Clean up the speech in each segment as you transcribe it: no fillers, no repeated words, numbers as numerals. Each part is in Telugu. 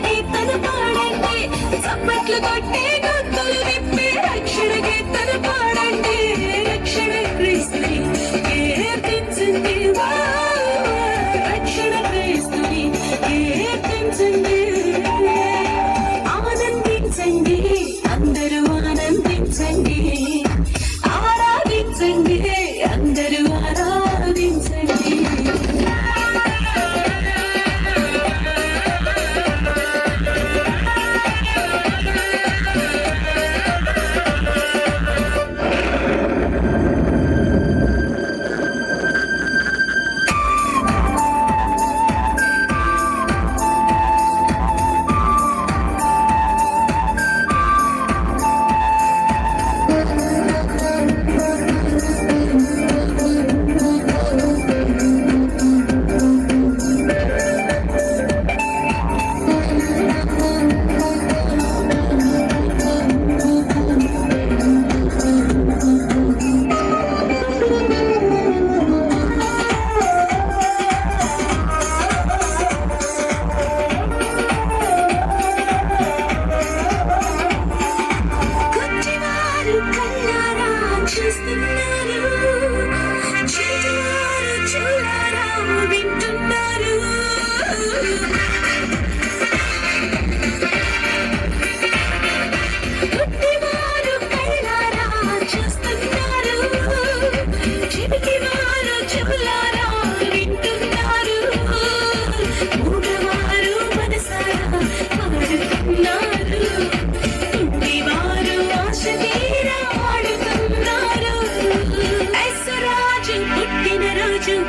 గీతను పాడండి, చప్పట్లు కొట్టే గొంతులు విప్పి రక్షణ గీతను పాడండి. రక్షణ క్రీస్తుని కీర్తించండి, రక్షణ క్రీస్తుని కీర్తించండి. ఆనందించండి, అందరూ ఆనందించండి, ఆరాధించండి, అందరూ ఆరాధించండి.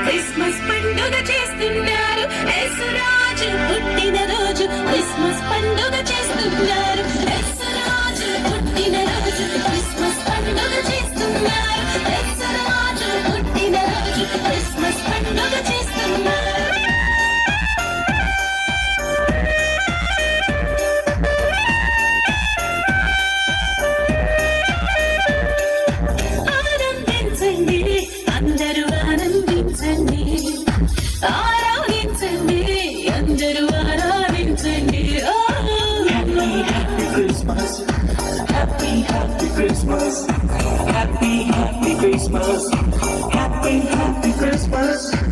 క్రిస్మస్ పండుగ చేస్తున్నారు, యేసురాజు పుట్టిన రోజు క్రిస్మస్ పండుగ చేస్తున్నారు, యేసురాజు పుట్టిన రోజు క్రిస్మస్ పండుగ చేస్తున్నారు, యేసురాజు పుట్టిన రోజు క్రిస్మస్ పండుగ చేస్తున్నారు. ఆనందించండి, అందరూ ఆనందించండి, ఆరాధించండి, అందరూ ఆరాధించండి. Happy Christmas, happy Christmas, happy Christmas, happy Christmas.